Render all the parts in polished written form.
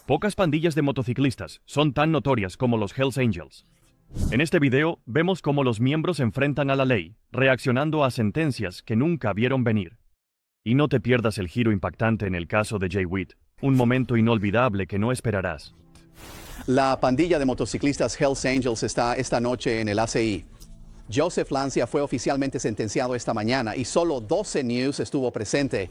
Pocas pandillas de motociclistas son tan notorias como los Hells Angels. En este video vemos cómo los miembros se enfrentan a la ley, reaccionando a sentencias que nunca vieron venir. Y no te pierdas el giro impactante en el caso de Jay Witt, un momento inolvidable que no esperarás. La pandilla de motociclistas Hells Angels está esta noche en el ACI. Joseph Lancia fue oficialmente sentenciado esta mañana y solo 12 News estuvo presente.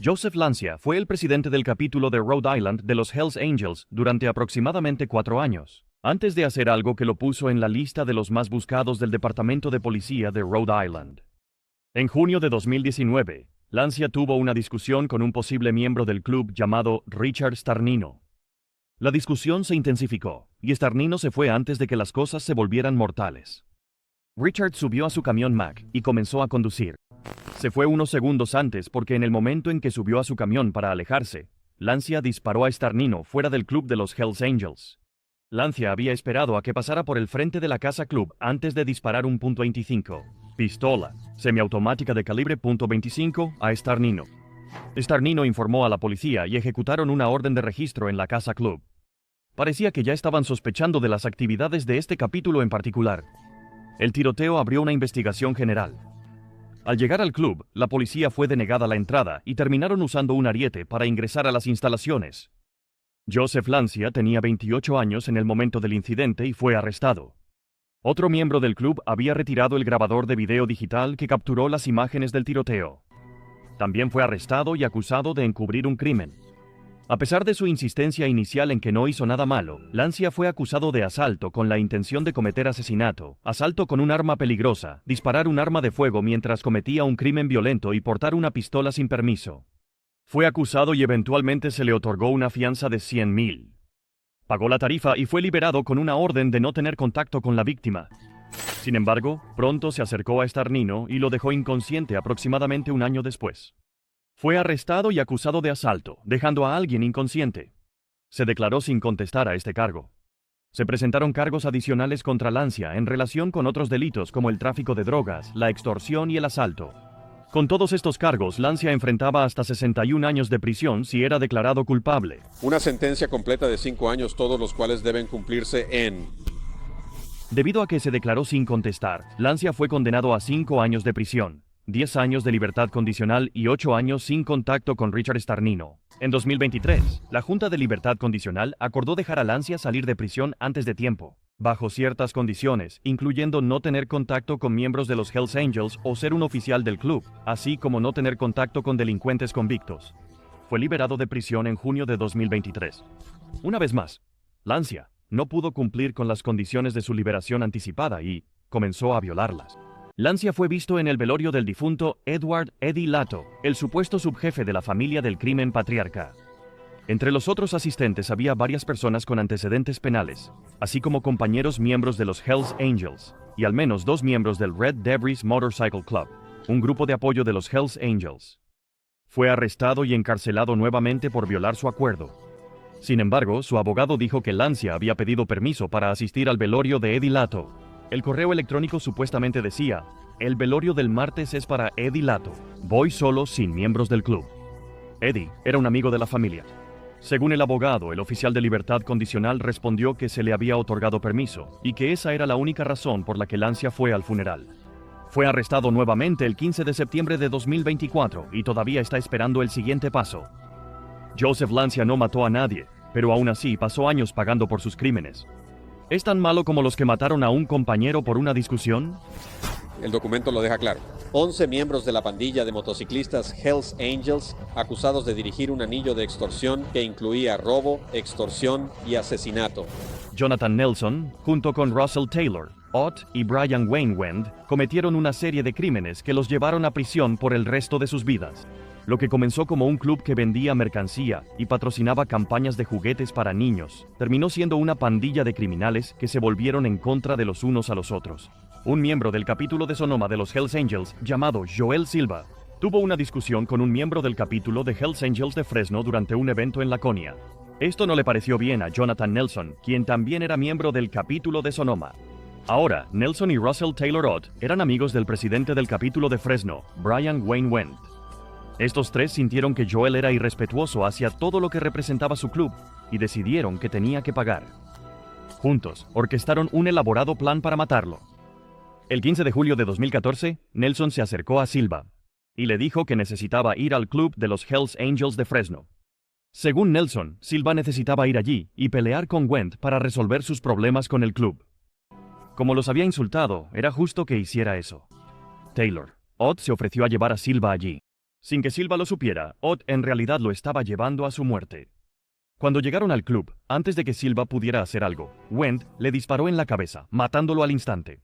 Joseph Lancia fue el presidente del capítulo de Rhode Island de los Hells Angels durante aproximadamente 4 años, antes de hacer algo que lo puso en la lista de los más buscados del Departamento de Policía de Rhode Island. En junio de 2019, Lancia tuvo una discusión con un posible miembro del club llamado Richard Starnino. La discusión se intensificó, y Starnino se fue antes de que las cosas se volvieran mortales. Richard subió a su camión Mack y comenzó a conducir. Se fue unos segundos antes porque en el momento en que subió a su camión para alejarse, Lancia disparó a Starnino fuera del club de los Hells Angels. Lancia había esperado a que pasara por el frente de la casa club antes de disparar un .25, pistola, semiautomática de calibre .25 a Starnino. Starnino informó a la policía y ejecutaron una orden de registro en la casa club. Parecía que ya estaban sospechando de las actividades de este capítulo en particular. El tiroteo abrió una investigación general. Al llegar al club, la policía fue denegada la entrada y terminaron usando un ariete para ingresar a las instalaciones. Joseph Lancia tenía 28 años en el momento del incidente y fue arrestado. Otro miembro del club había retirado el grabador de video digital que capturó las imágenes del tiroteo. También fue arrestado y acusado de encubrir un crimen. A pesar de su insistencia inicial en que no hizo nada malo, Lancia fue acusado de asalto con la intención de cometer asesinato, asalto con un arma peligrosa, disparar un arma de fuego mientras cometía un crimen violento y portar una pistola sin permiso. Fue acusado y eventualmente se le otorgó una fianza de $100,000. Pagó la tarifa y fue liberado con una orden de no tener contacto con la víctima. Sin embargo, pronto se acercó a Starnino y lo dejó inconsciente aproximadamente un año después. Fue arrestado y acusado de asalto, dejando a alguien inconsciente. Se declaró sin contestar a este cargo. Se presentaron cargos adicionales contra Lancia en relación con otros delitos como el tráfico de drogas, la extorsión y el asalto. Con todos estos cargos, Lancia enfrentaba hasta 61 años de prisión si era declarado culpable. Una sentencia completa de 5 años, todos los cuales deben cumplirse en... Debido a que se declaró sin contestar, Lancia fue condenado a 5 años de prisión, 10 años de libertad condicional y 8 años sin contacto con Richard Starnino. En 2023, la Junta de Libertad Condicional acordó dejar a Lancia salir de prisión antes de tiempo, bajo ciertas condiciones, incluyendo no tener contacto con miembros de los Hells Angels o ser un oficial del club, así como no tener contacto con delincuentes convictos. Fue liberado de prisión en junio de 2023. Una vez más, Lancia no pudo cumplir con las condiciones de su liberación anticipada y comenzó a violarlas. Lancia fue visto en el velorio del difunto Edward Eddie Latto, el supuesto subjefe de la familia del crimen patriarca. Entre los otros asistentes había varias personas con antecedentes penales, así como compañeros miembros de los Hells Angels, y al menos 2 miembros del Red Debris Motorcycle Club, un grupo de apoyo de los Hells Angels. Fue arrestado y encarcelado nuevamente por violar su acuerdo. Sin embargo, su abogado dijo que Lancia había pedido permiso para asistir al velorio de Eddie Latto. El correo electrónico supuestamente decía: el velorio del martes es para Eddie Latto. Voy solo sin miembros del club. Eddie era un amigo de la familia. Según el abogado, el oficial de libertad condicional respondió que se le había otorgado permiso y que esa era la única razón por la que Lancia fue al funeral. Fue arrestado nuevamente el 15 de septiembre de 2024 y todavía está esperando el siguiente paso. Joseph Lancia no mató a nadie, pero aún así pasó años pagando por sus crímenes. ¿Es tan malo como los que mataron a un compañero por una discusión? El documento lo deja claro. 11 miembros de la pandilla de motociclistas Hells Angels acusados de dirigir un anillo de extorsión que incluía robo, extorsión y asesinato. Jonathan Nelson, junto con Russell Taylor, Ott y Brian Wainwright, cometieron una serie de crímenes que los llevaron a prisión por el resto de sus vidas. Lo que comenzó como un club que vendía mercancía y patrocinaba campañas de juguetes para niños, terminó siendo una pandilla de criminales que se volvieron en contra de los unos a los otros. Un miembro del capítulo de Sonoma de los Hells Angels, llamado Joel Silva, tuvo una discusión con un miembro del capítulo de Hells Angels de Fresno durante un evento en Laconia. Esto no le pareció bien a Jonathan Nelson, quien también era miembro del capítulo de Sonoma. Ahora, Nelson y Russell Taylor Ott eran amigos del presidente del capítulo de Fresno, Brian Wainwright. Estos tres sintieron que Joel era irrespetuoso hacia todo lo que representaba su club y decidieron que tenía que pagar. Juntos, orquestaron un elaborado plan para matarlo. El 15 de julio de 2014, Nelson se acercó a Silva y le dijo que necesitaba ir al club de los Hells Angels de Fresno. Según Nelson, Silva necesitaba ir allí y pelear con Wendt para resolver sus problemas con el club. Como los había insultado, era justo que hiciera eso. Taylor, Ott se ofreció a llevar a Silva allí. Sin que Silva lo supiera, Ott en realidad lo estaba llevando a su muerte. Cuando llegaron al club, antes de que Silva pudiera hacer algo, Wendt le disparó en la cabeza, matándolo al instante.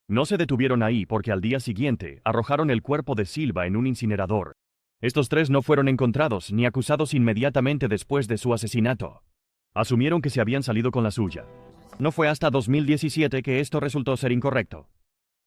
No se detuvieron ahí porque al día siguiente arrojaron el cuerpo de Silva en un incinerador. Estos tres no fueron encontrados ni acusados inmediatamente después de su asesinato. Asumieron que se habían salido con la suya. No fue hasta 2017 que esto resultó ser incorrecto.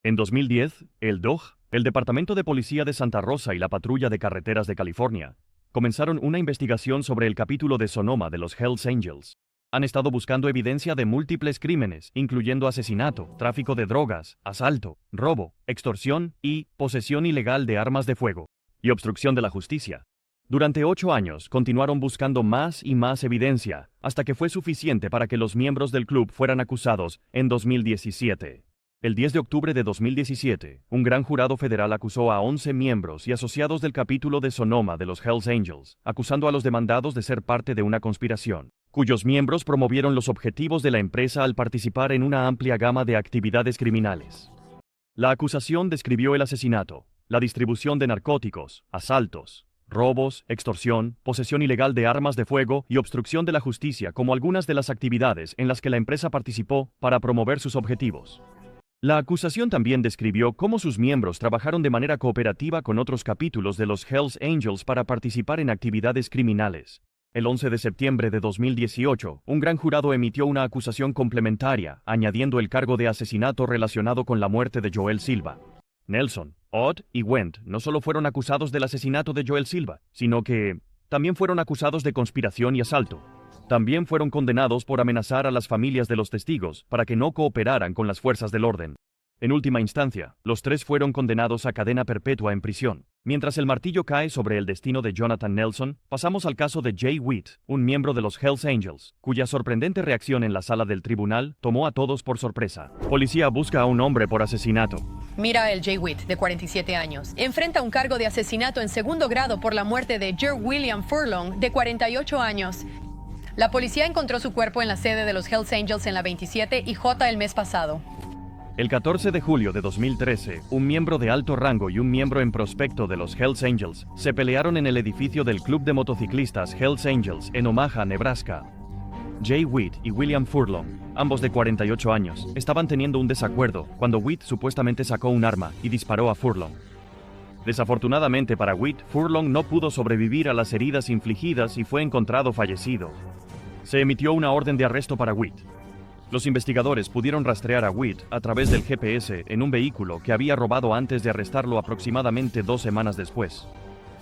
En 2010, el DOJ, el Departamento de Policía de Santa Rosa y la Patrulla de Carreteras de California, comenzaron una investigación sobre el capítulo de Sonoma de los Hells Angels. Han estado buscando evidencia de múltiples crímenes, incluyendo asesinato, tráfico de drogas, asalto, robo, extorsión y posesión ilegal de armas de fuego, y obstrucción de la justicia. Durante 8 años continuaron buscando más y más evidencia, hasta que fue suficiente para que los miembros del club fueran acusados en 2017. El 10 de octubre de 2017, un gran jurado federal acusó a 11 miembros y asociados del capítulo de Sonoma de los Hells Angels, acusando a los demandados de ser parte de una conspiración, cuyos miembros promovieron los objetivos de la empresa al participar en una amplia gama de actividades criminales. La acusación describió el asesinato, la distribución de narcóticos, asaltos, robos, extorsión, posesión ilegal de armas de fuego y obstrucción de la justicia como algunas de las actividades en las que la empresa participó para promover sus objetivos. La acusación también describió cómo sus miembros trabajaron de manera cooperativa con otros capítulos de los Hells Angels para participar en actividades criminales. El 11 de septiembre de 2018, un gran jurado emitió una acusación complementaria, añadiendo el cargo de asesinato relacionado con la muerte de Joel Silva. Nelson, Ott y Wendt no solo fueron acusados del asesinato de Joel Silva, sino que también fueron acusados de conspiración y asalto. También fueron condenados por amenazar a las familias de los testigos para que no cooperaran con las fuerzas del orden. En última instancia, los tres fueron condenados a cadena perpetua en prisión. Mientras el martillo cae sobre el destino de Jonathan Nelson, pasamos al caso de Jay Witt, un miembro de los Hells Angels, cuya sorprendente reacción en la sala del tribunal tomó a todos por sorpresa. Policía busca a un hombre por asesinato. Mira, el Jay Witt, de 47 años, enfrenta un cargo de asesinato en segundo grado por la muerte de Jer William Furlong, de 48 años. La policía encontró su cuerpo en la sede de los Hells Angels en la 27 y J el mes pasado. El 14 de julio de 2013, un miembro de alto rango y un miembro en prospecto de los Hells Angels se pelearon en el edificio del club de motociclistas Hells Angels en Omaha, Nebraska. Jay Witt y William Furlong, ambos de 48 años, estaban teniendo un desacuerdo cuando Witt supuestamente sacó un arma y disparó a Furlong. Desafortunadamente para Witt, Furlong no pudo sobrevivir a las heridas infligidas y fue encontrado fallecido. Se emitió una orden de arresto para Witt. Los investigadores pudieron rastrear a Witt a través del GPS en un vehículo que había robado antes de arrestarlo aproximadamente 2 semanas después.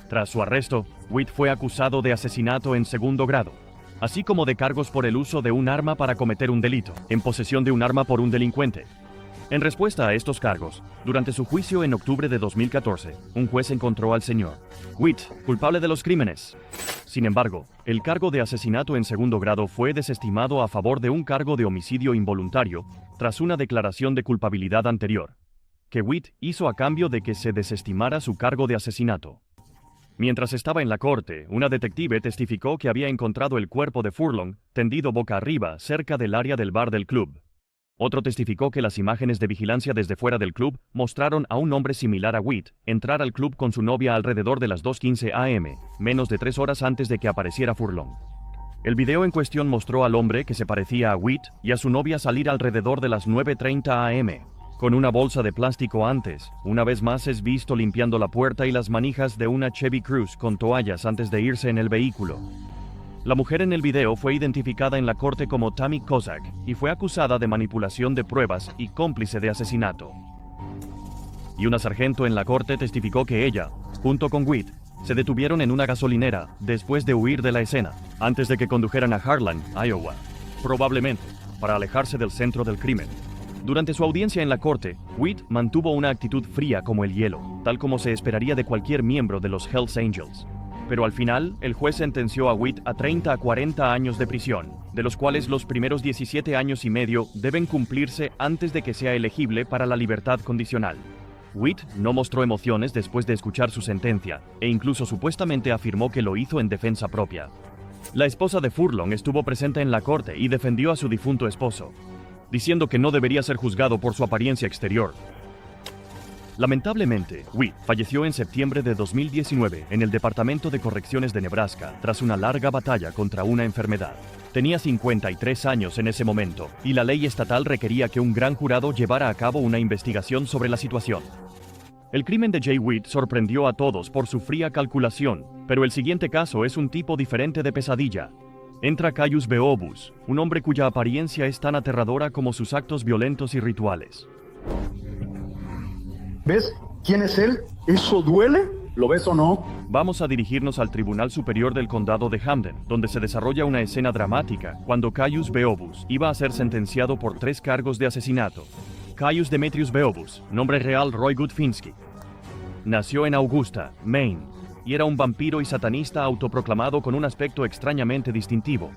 Tras su arresto, Witt fue acusado de asesinato en segundo grado, así como de cargos por el uso de un arma para cometer un delito, en posesión de un arma por un delincuente. En respuesta a estos cargos, durante su juicio en octubre de 2014, un juez encontró al señor Witt culpable de los crímenes. Sin embargo, el cargo de asesinato en segundo grado fue desestimado a favor de un cargo de homicidio involuntario tras una declaración de culpabilidad anterior, que Witt hizo a cambio de que se desestimara su cargo de asesinato. Mientras estaba en la corte, una detective testificó que había encontrado el cuerpo de Furlong tendido boca arriba cerca del área del bar del club. Otro testificó que las imágenes de vigilancia desde fuera del club mostraron a un hombre similar a Witt entrar al club con su novia alrededor de las 2:15 a.m., menos de 3 horas antes de que apareciera Furlong. El video en cuestión mostró al hombre, que se parecía a Witt, y a su novia salir alrededor de las 9:30 a.m., con una bolsa de plástico antes. Una vez más es visto limpiando la puerta y las manijas de una Chevy Cruze con toallas antes de irse en el vehículo. La mujer en el video fue identificada en la corte como Tammy Kozak y fue acusada de manipulación de pruebas y cómplice de asesinato. Y una sargento en la corte testificó que ella, junto con Witt, se detuvieron en una gasolinera después de huir de la escena, antes de que condujeran a Harlan, Iowa, probablemente para alejarse del centro del crimen. Durante su audiencia en la corte, Witt mantuvo una actitud fría como el hielo, tal como se esperaría de cualquier miembro de los Hells Angels. Pero al final, el juez sentenció a Witt a 30 a 40 años de prisión, de los cuales los primeros 17 años y medio deben cumplirse antes de que sea elegible para la libertad condicional. Witt no mostró emociones después de escuchar su sentencia, e incluso supuestamente afirmó que lo hizo en defensa propia. La esposa de Furlong estuvo presente en la corte y defendió a su difunto esposo, diciendo que no debería ser juzgado por su apariencia exterior. Lamentablemente, Witt falleció en septiembre de 2019 en el Departamento de Correcciones de Nebraska tras una larga batalla contra una enfermedad. Tenía 53 años en ese momento, y la ley estatal requería que un gran jurado llevara a cabo una investigación sobre la situación. El crimen de Jay Witt sorprendió a todos por su fría calculación, pero el siguiente caso es un tipo diferente de pesadilla. Entra Caius Beobus, un hombre cuya apariencia es tan aterradora como sus actos violentos y rituales. ¿Ves quién es él? ¿Eso duele? ¿Lo ves o no? Vamos a dirigirnos al Tribunal Superior del Condado de Hampden, donde se desarrolla una escena dramática cuando Caius Beobus iba a ser sentenciado por 3 cargos de asesinato. Caius Demetrius Beobus, nombre real Roy Gutfinski. Nació en Augusta, Maine, y era un vampiro y satanista autoproclamado con un aspecto extrañamente distintivo.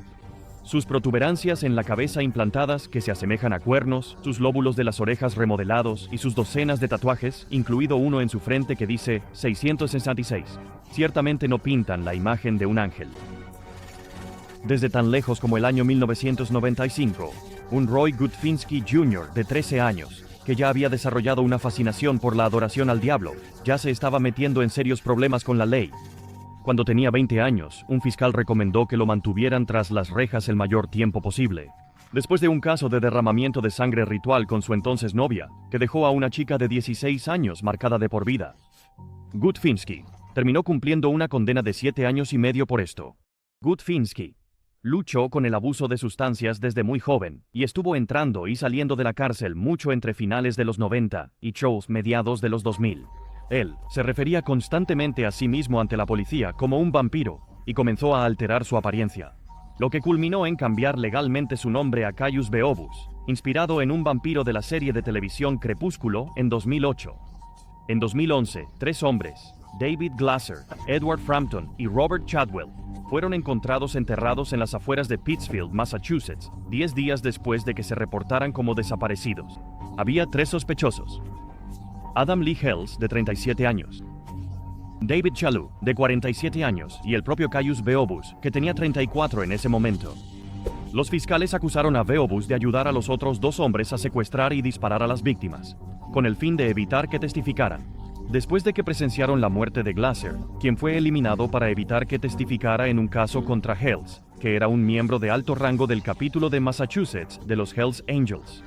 Sus protuberancias en la cabeza implantadas que se asemejan a cuernos, sus lóbulos de las orejas remodelados y sus docenas de tatuajes, incluido uno en su frente que dice 666, ciertamente no pintan la imagen de un ángel. Desde tan lejos como el año 1995, un Roy Gutfinski Jr. de 13 años, que ya había desarrollado una fascinación por la adoración al diablo, ya se estaba metiendo en serios problemas con la ley. Cuando tenía 20 años, un fiscal recomendó que lo mantuvieran tras las rejas el mayor tiempo posible, después de un caso de derramamiento de sangre ritual con su entonces novia, que dejó a una chica de 16 años marcada de por vida. Gutfinski terminó cumpliendo una condena de 7 años y medio por esto. Gutfinski luchó con el abuso de sustancias desde muy joven y estuvo entrando y saliendo de la cárcel mucho entre finales de los 90 y mediados de los 2000. Él se refería constantemente a sí mismo ante la policía como un vampiro y comenzó a alterar su apariencia, lo que culminó en cambiar legalmente su nombre a Caius Beobus, inspirado en un vampiro de la serie de televisión Crepúsculo en 2008. En 2011, 3 hombres, David Glasser, Edward Frampton y Robert Chadwell, fueron encontrados enterrados en las afueras de Pittsfield, Massachusetts, 10 días después de que se reportaran como desaparecidos. Había 3 sospechosos: Adam Lee Hells, de 37 años, David Chalou, de 47 años, y el propio Caius Beobus, que tenía 34 en ese momento. Los fiscales acusaron a Beobus de ayudar a los otros 2 hombres a secuestrar y disparar a las víctimas, con el fin de evitar que testificaran. Después de que presenciaron la muerte de Glasser, quien fue eliminado para evitar que testificara en un caso contra Hells, que era un miembro de alto rango del capítulo de Massachusetts de los Hells Angels.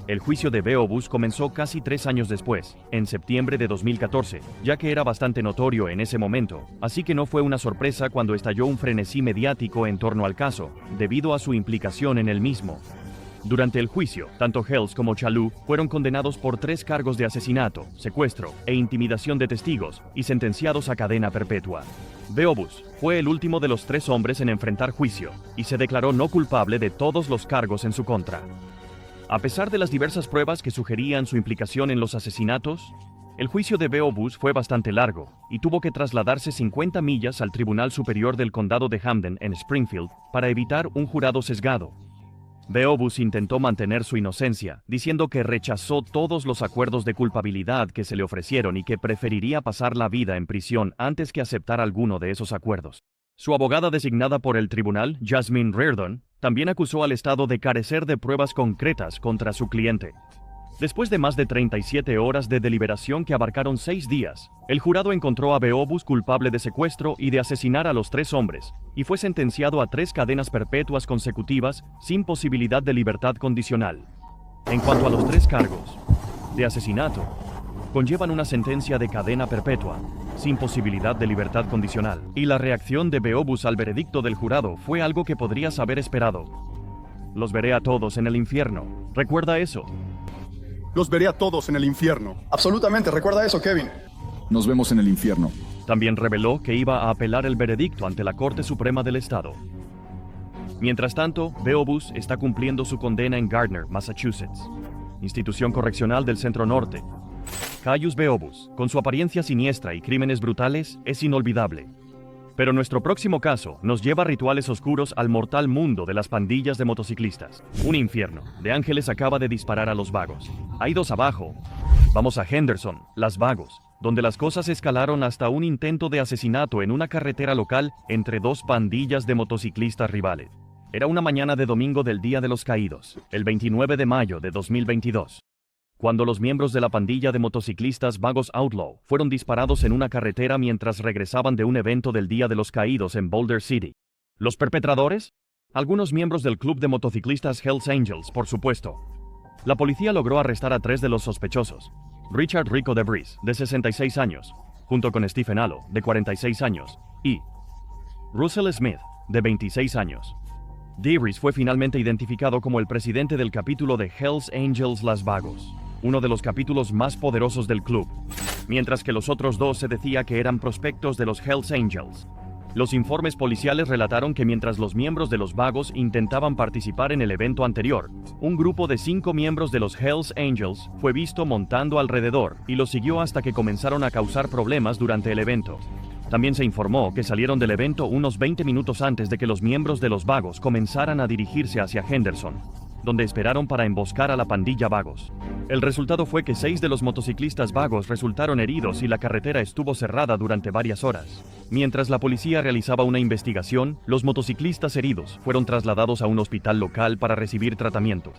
El juicio de Beobus comenzó casi 3 años después, en septiembre de 2014, ya que era bastante notorio en ese momento, así que no fue una sorpresa cuando estalló un frenesí mediático en torno al caso, debido a su implicación en el mismo. Durante el juicio, tanto Hells como Chalou fueron condenados por 3 cargos de asesinato, secuestro e intimidación de testigos y sentenciados a cadena perpetua. Beobus fue el último de los 3 hombres en enfrentar juicio y se declaró no culpable de todos los cargos en su contra. A pesar de las diversas pruebas que sugerían su implicación en los asesinatos, el juicio de Beobus fue bastante largo y tuvo que trasladarse 50 millas al Tribunal Superior del Condado de Hampden en Springfield para evitar un jurado sesgado. Beobus intentó mantener su inocencia, diciendo que rechazó todos los acuerdos de culpabilidad que se le ofrecieron y que preferiría pasar la vida en prisión antes que aceptar alguno de esos acuerdos. Su abogada designada por el tribunal, Jasmine Reardon, también acusó al Estado de carecer de pruebas concretas contra su cliente. Después de más de 37 horas de deliberación que abarcaron 6 días, el jurado encontró a Beobus culpable de secuestro y de asesinar a los 3 hombres, y fue sentenciado a 3 cadenas perpetuas consecutivas sin posibilidad de libertad condicional. En cuanto a los 3 cargos de asesinato, conllevan una sentencia de cadena perpetua, sin posibilidad de libertad condicional, y la reacción de Beobus al veredicto del jurado fue algo que podrías haber esperado. Los veré a todos en el infierno. ¿Recuerda eso? Los veré a todos en el infierno. Absolutamente, recuerda eso, Kevin. Nos vemos en el infierno. También reveló que iba a apelar el veredicto ante la Corte Suprema del Estado. Mientras tanto, Beobus está cumpliendo su condena en Gardner, Massachusetts. institución correccional del Centro Norte. Caius Beobus, con su apariencia siniestra y crímenes brutales, es inolvidable. Pero nuestro próximo caso nos lleva a rituales oscuros al mortal mundo de las pandillas de motociclistas. Un infierno de ángeles acaba de disparar a los vagos. Hay dos abajo. Vamos a Henderson, Las Vagos, donde las cosas escalaron hasta un intento de asesinato en una carretera local entre dos pandillas de motociclistas rivales. Era una mañana de domingo del Día de los Caídos, el 29 de mayo de 2022. Cuando los miembros de la pandilla de motociclistas Vagos Outlaw fueron disparados en una carretera mientras regresaban de un evento del Día de los Caídos en Boulder City. ¿Los perpetradores? Algunos miembros del club de motociclistas Hells Angels, por supuesto. La policía logró arrestar a 3 de los sospechosos. Richard Rico DeVries, de 66 años, junto con Stephen Allo, de 46 años, y Russell Smith, de 26 años. DeVries fue finalmente identificado como el presidente del capítulo de Hells Angels Las Vagos, uno de los capítulos más poderosos del club, mientras que los otros dos se decía que eran prospectos de los Hells Angels. Los informes policiales relataron que mientras los miembros de los Vagos intentaban participar en el evento anterior, un grupo de 5 miembros de los Hells Angels fue visto montando alrededor y los siguió hasta que comenzaron a causar problemas durante el evento. También se informó que salieron del evento unos 20 minutos antes de que los miembros de los Vagos comenzaran a dirigirse hacia Henderson, donde esperaron para emboscar a la pandilla Vagos. El resultado fue que 6 de los motociclistas Vagos resultaron heridos y la carretera estuvo cerrada durante varias horas. Mientras la policía realizaba una investigación, los motociclistas heridos fueron trasladados a un hospital local para recibir tratamiento.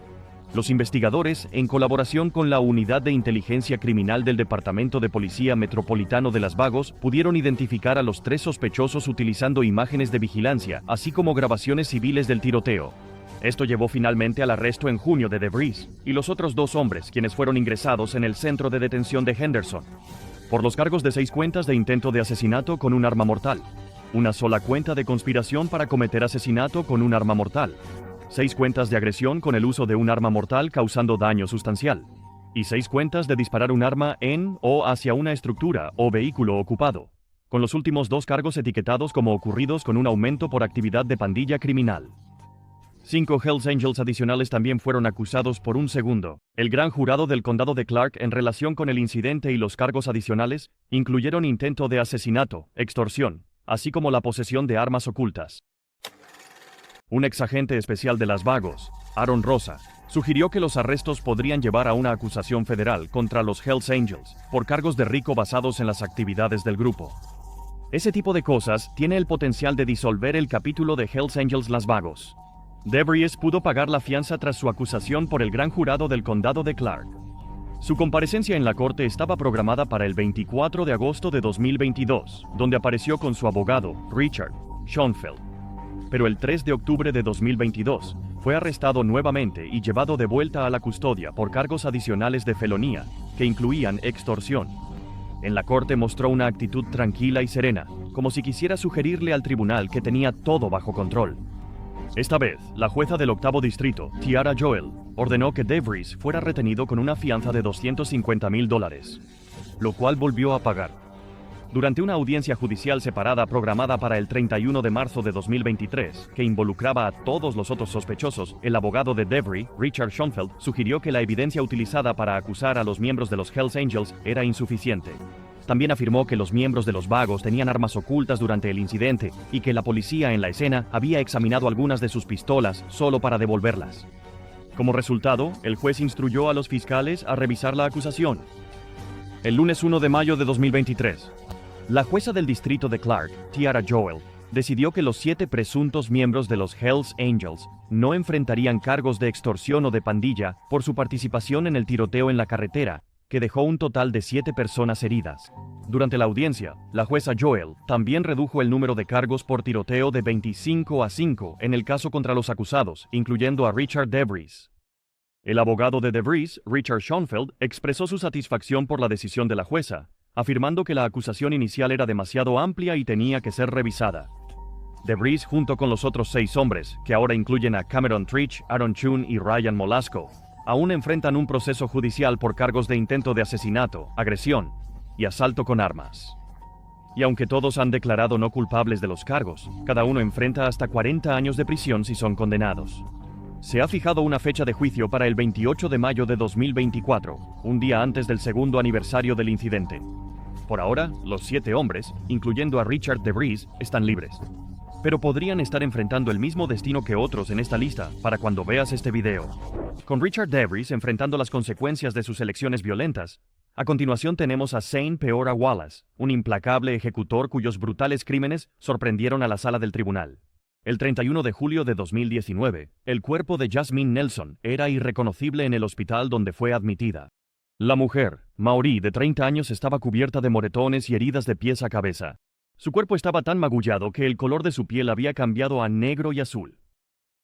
Los investigadores, en colaboración con la Unidad de Inteligencia Criminal del Departamento de Policía Metropolitano de Las Vagos, pudieron identificar a los 3 sospechosos utilizando imágenes de vigilancia, así como grabaciones civiles del tiroteo. Esto llevó finalmente al arresto en junio de DeVries y los otros 2 hombres, quienes fueron ingresados en el centro de detención de Henderson, por los cargos de 6 cuentas de intento de asesinato con un arma mortal, una sola cuenta de conspiración para cometer asesinato con un arma mortal, 6 cuentas de agresión con el uso de un arma mortal causando daño sustancial, y 6 cuentas de disparar un arma en o hacia una estructura o vehículo ocupado, con los últimos 2 cargos etiquetados como ocurridos con un aumento por actividad de pandilla criminal. 5 Hells Angels adicionales también fueron acusados por un segundo. El gran jurado del condado de Clark en relación con el incidente y los cargos adicionales incluyeron intento de asesinato, extorsión, así como la posesión de armas ocultas. Un exagente especial de Las Vagos, Aaron Rosa, sugirió que los arrestos podrían llevar a una acusación federal contra los Hells Angels por cargos de RICO basados en las actividades del grupo. Ese tipo de cosas tiene el potencial de disolver el capítulo de Hells Angels Las Vagos. DeVries pudo pagar la fianza tras su acusación por el gran jurado del condado de Clark. Su comparecencia en la corte estaba programada para el 24 de agosto de 2022, donde apareció con su abogado, Richard Schoenfeld. Pero el 3 de octubre de 2022, fue arrestado nuevamente y llevado de vuelta a la custodia por cargos adicionales de felonía, que incluían extorsión. En la corte mostró una actitud tranquila y serena, como si quisiera sugerirle al tribunal que tenía todo bajo control. Esta vez, la jueza del 8º distrito, Tiara Joel, ordenó que DeVries fuera retenido con una fianza de $250,000, lo cual volvió a pagar. Durante una audiencia judicial separada programada para el 31 de marzo de 2023, que involucraba a todos los otros sospechosos, el abogado de DeVries, Richard Schoenfeld, sugirió que la evidencia utilizada para acusar a los miembros de los Hells Angels era insuficiente. También afirmó que los miembros de los Vagos tenían armas ocultas durante el incidente y que la policía en la escena había examinado algunas de sus pistolas solo para devolverlas. Como resultado, el juez instruyó a los fiscales a revisar la acusación. El lunes 1 de mayo de 2023, la jueza del distrito de Clark, Tiara Joel, decidió que los 7 presuntos miembros de los Hells Angels no enfrentarían cargos de extorsión o de pandilla por su participación en el tiroteo en la carretera, que dejó un total de 7 personas heridas. Durante la audiencia, la jueza Joel también redujo el número de cargos por tiroteo de 25 a 5 en el caso contra los acusados, incluyendo a Richard DeVries. El abogado de DeVries, Richard Schoenfeld, expresó su satisfacción por la decisión de la jueza, afirmando que la acusación inicial era demasiado amplia y tenía que ser revisada. DeVries, junto con los otros 6 hombres, que ahora incluyen a Cameron Trich, Aaron Chun y Ryan Molasco, aún enfrentan un proceso judicial por cargos de intento de asesinato, agresión y asalto con armas. Y aunque todos han declarado no culpables de los cargos, cada uno enfrenta hasta 40 años de prisión si son condenados. Se ha fijado una fecha de juicio para el 28 de mayo de 2024, un día antes del segundo aniversario del incidente. Por ahora, los 7 hombres, incluyendo a Richard DeVries, están libres. Pero podrían estar enfrentando el mismo destino que otros en esta lista para cuando veas este video. Con Richard DeVries enfrentando las consecuencias de sus elecciones violentas, a continuación tenemos a Zane Peora Wallace, un implacable ejecutor cuyos brutales crímenes sorprendieron a la sala del tribunal. El 31 de julio de 2019, el cuerpo de Jasmine Nelson era irreconocible en el hospital donde fue admitida. La mujer, Maureen, de 30 años, estaba cubierta de moretones y heridas de pies a cabeza. Su cuerpo estaba tan magullado que el color de su piel había cambiado a negro y azul.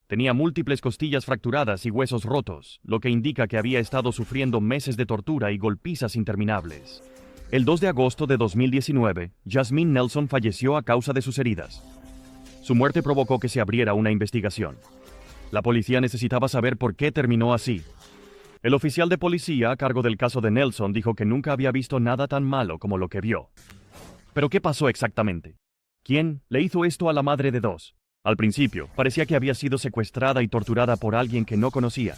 Tenía múltiples costillas fracturadas y huesos rotos, lo que indica que había estado sufriendo meses de tortura y golpizas interminables. El 2 de agosto de 2019, Jasmine Nelson falleció a causa de sus heridas. Su muerte provocó que se abriera una investigación. La policía necesitaba saber por qué terminó así. El oficial de policía a cargo del caso de Nelson dijo que nunca había visto nada tan malo como lo que vio. ¿Pero qué pasó exactamente? ¿Quién le hizo esto a la madre de 2? Al principio, parecía que había sido secuestrada y torturada por alguien que no conocía.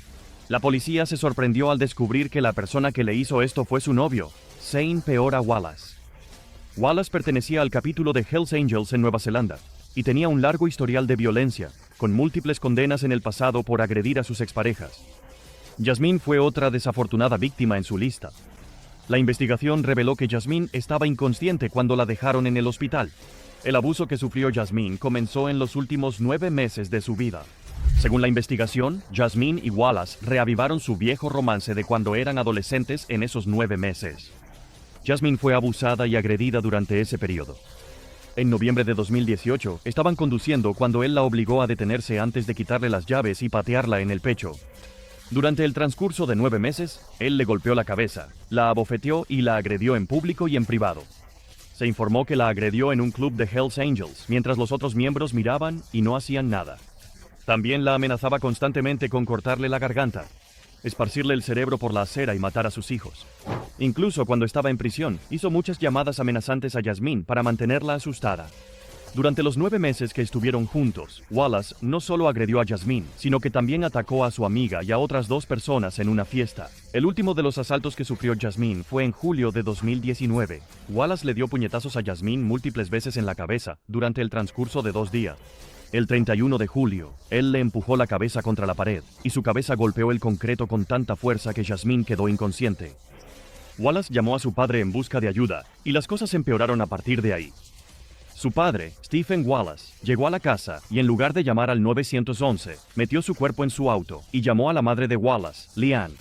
La policía se sorprendió al descubrir que la persona que le hizo esto fue su novio, Zane Peora Wallace. Wallace pertenecía al capítulo de Hells Angels en Nueva Zelanda y tenía un largo historial de violencia, con múltiples condenas en el pasado por agredir a sus exparejas. Jasmine fue otra desafortunada víctima en su lista. La investigación reveló que Jasmine estaba inconsciente cuando la dejaron en el hospital. El abuso que sufrió Jasmine comenzó en los últimos 9 meses de su vida. Según la investigación, Jasmine y Wallace reavivaron su viejo romance de cuando eran adolescentes en esos 9 meses. Jasmine fue abusada y agredida durante ese periodo. En noviembre de 2018, estaban conduciendo cuando él la obligó a detenerse antes de quitarle las llaves y patearla en el pecho. Durante el transcurso de 9 meses, él le golpeó la cabeza, la abofeteó y la agredió en público y en privado. Se informó que la agredió en un club de Hells Angels, mientras los otros miembros miraban y no hacían nada. También la amenazaba constantemente con cortarle la garganta, esparcirle el cerebro por la acera y matar a sus hijos. Incluso cuando estaba en prisión, hizo muchas llamadas amenazantes a Jasmine para mantenerla asustada. Durante los 9 meses que estuvieron juntos, Wallace no solo agredió a Jasmine, sino que también atacó a su amiga y a otras 2 personas en una fiesta. El último de los asaltos que sufrió Jasmine fue en julio de 2019. Wallace le dio puñetazos a Jasmine múltiples veces en la cabeza durante el transcurso de 2 días. El 31 de julio, él le empujó la cabeza contra la pared y su cabeza golpeó el concreto con tanta fuerza que Jasmine quedó inconsciente. Wallace llamó a su padre en busca de ayuda y las cosas empeoraron a partir de ahí. Su padre, Stephen Wallace, llegó a la casa y en lugar de llamar al 911, metió su cuerpo en su auto y llamó a la madre de Wallace, Leanne.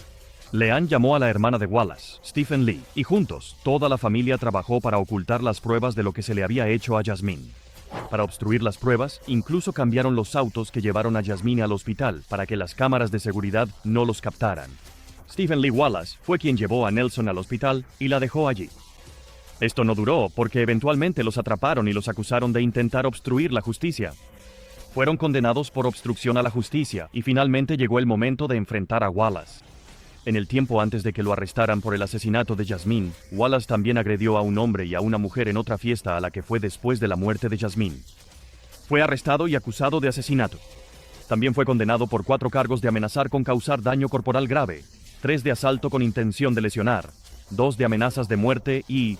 Leanne llamó a la hermana de Wallace, Stephen Lee, y juntos, toda la familia trabajó para ocultar las pruebas de lo que se le había hecho a Jasmine. Para obstruir las pruebas, incluso cambiaron los autos que llevaron a Jasmine al hospital para que las cámaras de seguridad no los captaran. Stephen Lee Wallace fue quien llevó a Nelson al hospital y la dejó allí. Esto no duró porque eventualmente los atraparon y los acusaron de intentar obstruir la justicia. Fueron condenados por obstrucción a la justicia y finalmente llegó el momento de enfrentar a Wallace. En el tiempo antes de que lo arrestaran por el asesinato de Jasmine, Wallace también agredió a un hombre y a una mujer en otra fiesta a la que fue después de la muerte de Jasmine. Fue arrestado y acusado de asesinato. También fue condenado por 4 cargos de amenazar con causar daño corporal grave, 3 de asalto con intención de lesionar, 2 de amenazas de muerte y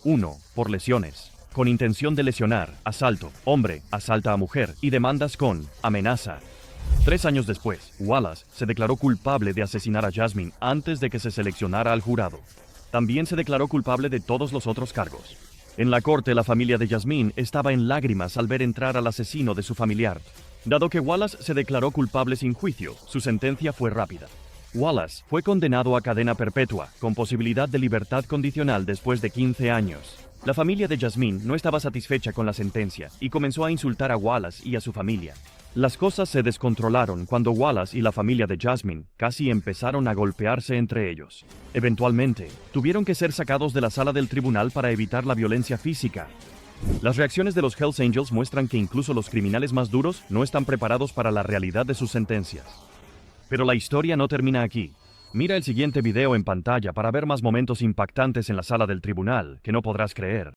1 por lesiones, con intención de lesionar, asalto, hombre, asalta a mujer y demandas con amenaza. 3 años después, Wallace se declaró culpable de asesinar a Jasmine antes de que se seleccionara al jurado. También se declaró culpable de todos los otros cargos. En la corte, la familia de Jasmine estaba en lágrimas al ver entrar al asesino de su familiar. Dado que Wallace se declaró culpable sin juicio, su sentencia fue rápida. Wallace fue condenado a cadena perpetua, con posibilidad de libertad condicional después de 15 años. La familia de Jasmine no estaba satisfecha con la sentencia y comenzó a insultar a Wallace y a su familia. Las cosas se descontrolaron cuando Wallace y la familia de Jasmine casi empezaron a golpearse entre ellos. Eventualmente, tuvieron que ser sacados de la sala del tribunal para evitar la violencia física. Las reacciones de los Hells Angels muestran que incluso los criminales más duros no están preparados para la realidad de sus sentencias. Pero la historia no termina aquí. Mira el siguiente video en pantalla para ver más momentos impactantes en la sala del tribunal que no podrás creer.